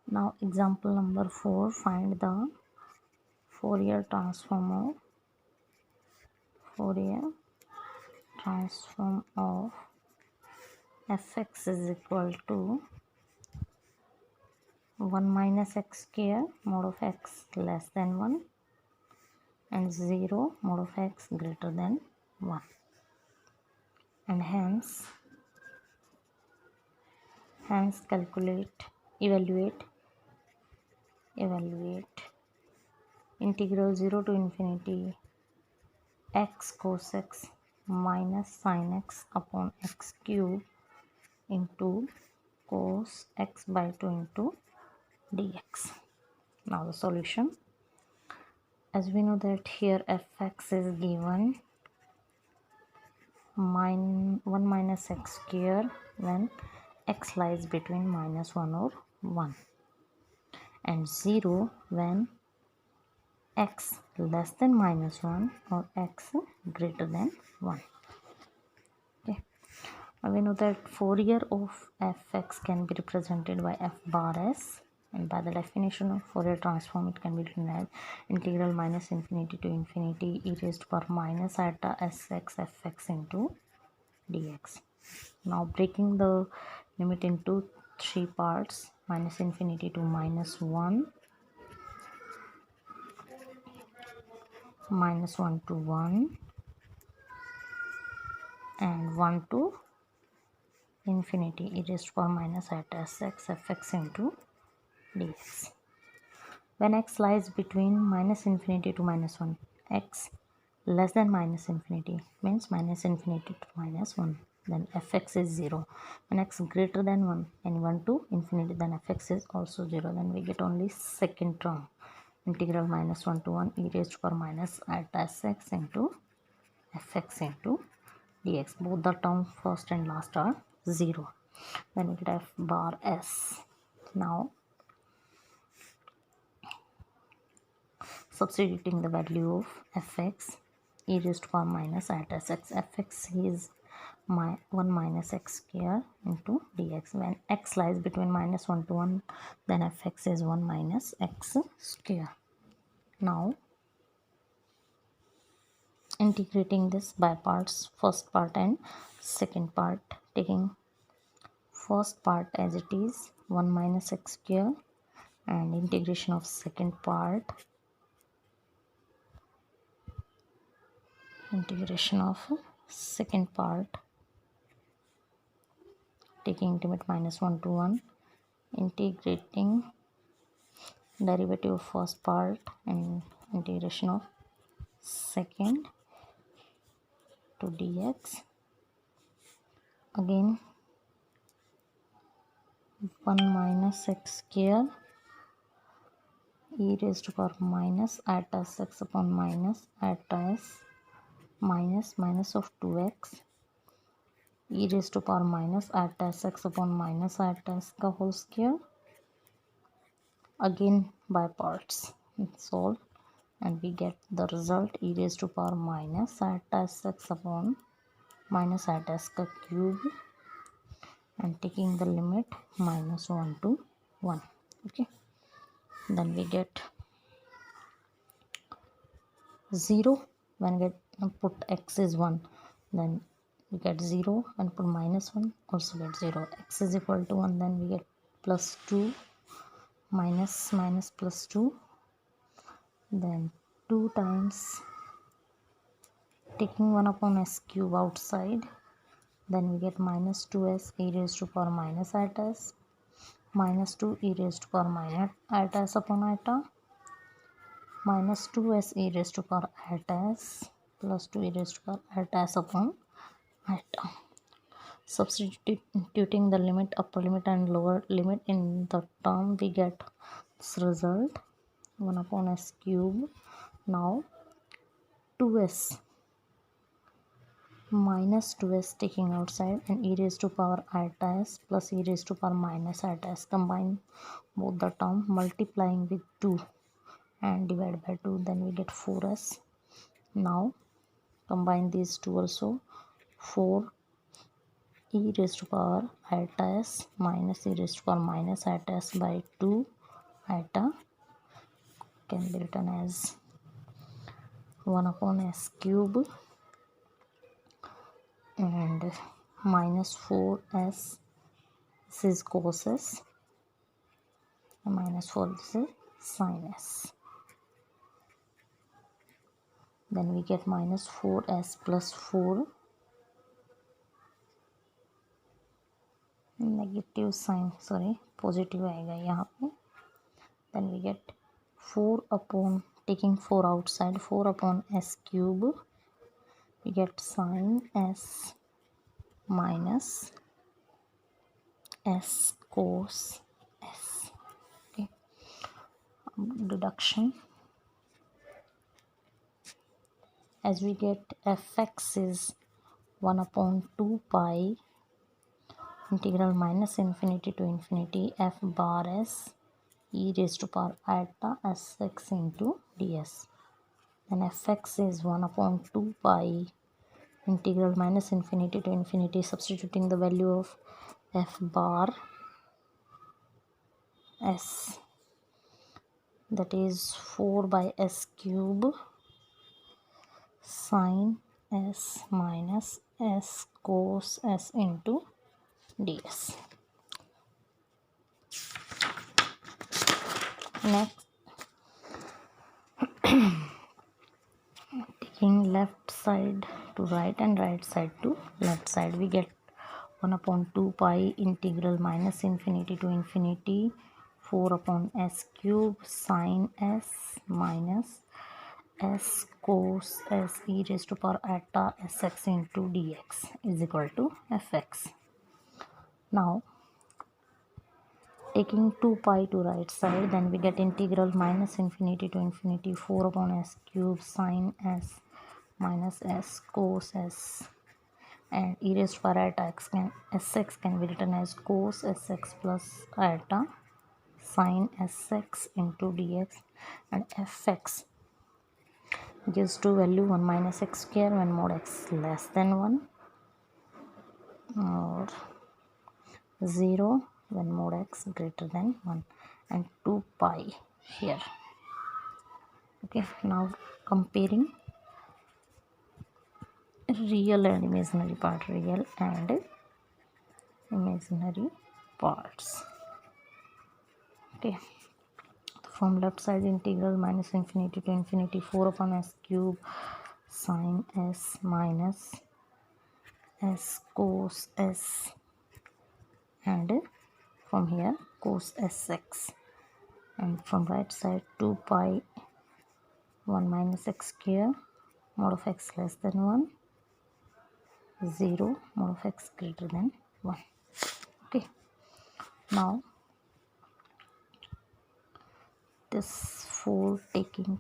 Now example number 4, find the Fourier transform of fx is equal to 1 minus x square mod of x less than 1 and 0 mod of x greater than 1, and hence evaluate integral 0 to infinity x cos x minus sin x upon x cube into cos x by 2 into dx. Now the solution, as we know that here fx is given 1 minus x square when x lies between minus 1 or 1, and 0 when x less than minus 1 or x greater than 1. Okay, we know that Fourier of fx can be represented by f bar s, and by the definition of Fourier transform it can be written as integral minus infinity to infinity e raised to power minus iota sx fx into dx. Now breaking the limit into three parts, minus infinity to minus 1, minus 1 to 1, and 1 to infinity e raised to power minus iota sx fx into dx. When x lies between minus infinity to minus 1, x less than minus infinity means minus infinity to minus 1, then fx is 0. When x greater than 1 and 1 to infinity, then fx is also 0. Then we get only second term, integral minus 1 to 1 e raised to power minus iota sx into fx into dx. Both the terms first and last are 0. Then we get f bar s. Now substituting the value of fx e raised to power minus iota sx, fx is 1 minus x square into dx. When x lies between minus 1 to 1, then fx is 1 minus x square. Now integrating this by parts, first part and second part, taking first part as it is 1 minus x square, and integration of second part, taking limit minus 1 to 1, integrating derivative of first part and integration of second to dx. Again 1 minus x square e raised to power minus iota x upon minus iota s minus of 2x e raised to power minus iota x upon minus iota s का whole square. Again by parts solve, and we get the result e raised to power minus iota x upon minus iota s का cube, and taking the limit minus 1 to 1. Okay, then we get 0 when we put x is 1, then we get 0, and put minus 1 also get 0. X is equal to 1, then we get plus 2 minus plus 2, then 2 times taking 1 upon s cube outside, then we get minus 2s e raised to power minus iota s minus 2 e raised to power minus iota s upon iota minus 2s e raised to power iota s plus 2 e raised to power iota s upon iota. Substituting the limit, upper limit and lower limit in the term, we get this result 1 upon s cube. Now 2s minus 2s taking outside, and e raised to power iota s plus e raised to power minus iota s, combine both the term multiplying with 2 and divide by 2, then we get 4s. Now combine these two also, 4 e raised to power iota s minus e raised to power minus iota s by 2 iota can be written as 1 upon s cube and minus 4s, this is cos s, and minus 4, this is sin s. Then we get minus 4s plus 4 negative sign positive आएगा यहाँ पे. Then we get 4 upon taking 4 outside 4 upon s cube we get sine s minus s cos s. okay, deduction as we get fx is 1 upon 2 pi integral minus infinity to infinity f bar s e raised to power iota sx into ds. Then fx is 1 upon 2 pi integral minus infinity to infinity, substituting the value of f bar s, that is 4 by s cube sin s minus s cos s into ds. Next, taking left side to right and right side to left side, we get 1 upon 2 pi integral minus infinity to infinity 4 upon s cube sin s minus s cos s e raised to power iota sx into dx is equal to fx. Now taking 2 pi to right side, then we get integral minus infinity to infinity 4 upon s cube sin s minus s cos s, and e raised to power iota sx can be written as cos sx plus iota sin sx into dx, and fx gives to value 1 minus x square when mod x less than 1 or 0 when mod x greater than 1 and 2 pi here. Okay, now comparing real and imaginary part, real and imaginary parts. Okay, from left side integral minus infinity to infinity 4 upon s cube sin s minus s cos s, and from here cos sx, and from right side 2 pi 1 minus x square mod of x less than 1 0 mod of x greater than 1. Okay, now this 4 taking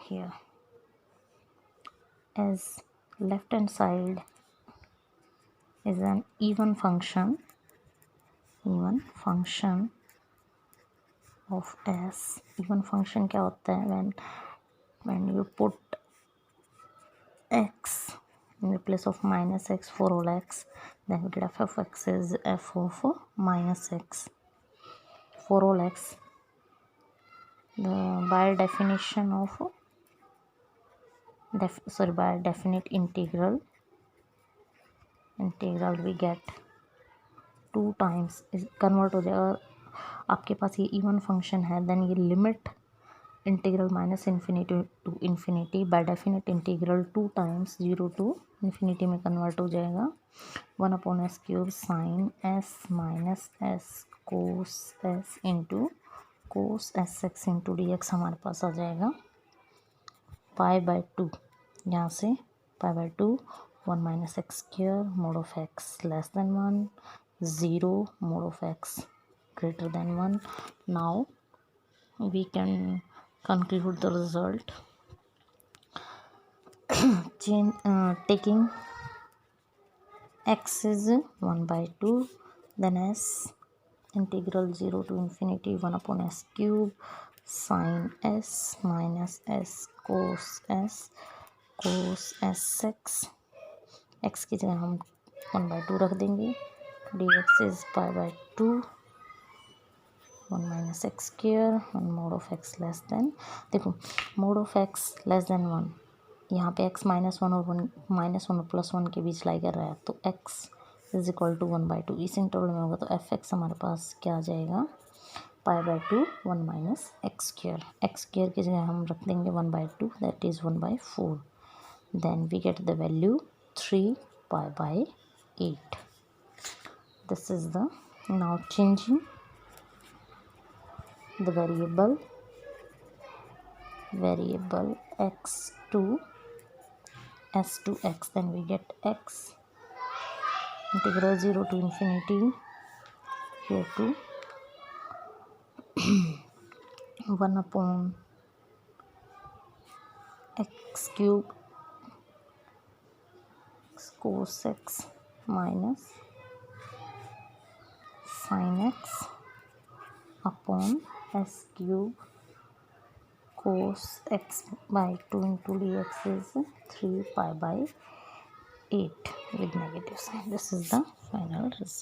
here as left hand side is an even function of s. even function क्या होता है when you put x in the place of minus x for all x, then we get f of x is f of minus x for all x. By definition of by definite integral we get 2 times is convert हो जाएगा. आपके पास ये even function है, then ये limit integral minus infinity to infinity by definite integral 2 times 0 to infinity में convert हो जाएगा. 1 upon S cube sine S minus S cos S into cos S X into D X हमारे पास आ जाएगा. Pi by 2, यहाँ से pi by 2 1 minus x square mod of x less than 1 0 mod of x greater than 1. Now we can conclude the result. Taking x is 1 by 2, then s integral 0 to infinity 1 upon s cube sin s minus s cos sx. x की जगह हम 1 by 2 रख देंगे. dx is pi by 2 1 minus x square one mod of x less than, देखो mod of x less than 1, यहाँ पे x -1 और -1 और +1 के बीच लाई कर रहा है, तो x इज इक्वल टू 1/2 इस इंटरवल में होगा, तो एफ एक्स हमारे पास क्या आ जाएगा π/2 1 minus x square, x square की जगह हम रख देंगे 1/2 that is 1/4, then we get the value 3π/8. This is the, now changing the variable x to s to x, then we get x integral 0 to infinity here to 1 upon x cube cos x minus sin x upon s cube cos x by 2 into dx is 3π/8 with negative sign. This is the final result.